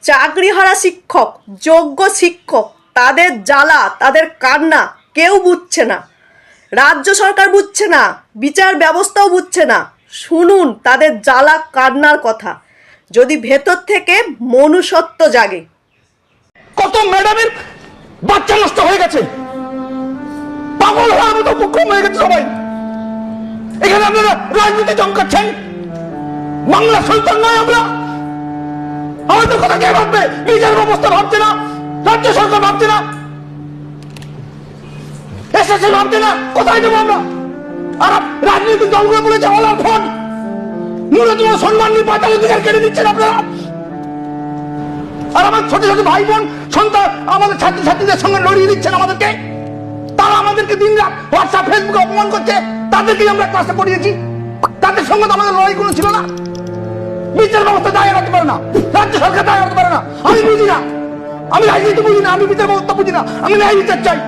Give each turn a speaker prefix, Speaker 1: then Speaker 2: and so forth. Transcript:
Speaker 1: চাকরিহারা শিক্ষক, যোগ্য শিক্ষক, তাদের জ্বালা, তাদের কান্না কেউ বুঝছে না। রাজ্য সরকার বুঝছে না, বিচার ব্যবস্থাও বুঝছে না। শুনুন তাদের জ্বালা কান্নার কথা, যদি ভেতর থেকে মনুষ্যত্ব জাগে।
Speaker 2: কত ম্যাডামের বাচ্চা নষ্ট হয়ে গেছে, পাগল হওয়ার মতো উপক্রম হয়ে গেছে সবাই। এখানে আপনারা রাজনীতি চমকাচ্ছেন। বাংলা সন্তান নয় আমরা, আমাদের কথা কে ভাববে? নিজের অবস্থা ভাবছে না, রাজ্য সরকার ভাবছে না, এসএসসি ভাবছে না, কোথায় যাবো আমরা? আর রাজনৈতিক দলগুলো বলেছে ওলার ফোন, ন্যূনতম সম্মান নিয়ে পাতাল অধিকার কেড়ে দিচ্ছেন আপনারা। আর আমার ছোট ছোট ভাই বোন সন্তান আমাদের ছাত্রছাত্রীদের সঙ্গে লড়িয়ে দিচ্ছেন আমাদেরকে। তারা আমাদেরকে দিন রাত হোয়াটসঅ্যাপ ফেসবুকে অপমান করছে, তাদেরকেই আমরা ক্লাসে পড়িয়েছি। তাদের সঙ্গে তো আমাদের লড়াই কোনো ছিল না। বিচার ব্যবস্থা দায় রাখতে পারে না, রাজ্য সরকার দায় রাখতে পারে না। আমি বুঝি না, আমি রাজনীতি বুঝি না, আমি বিচার ব্যবস্থা বুঝি না, আমি ন্যায় বিচার চাই।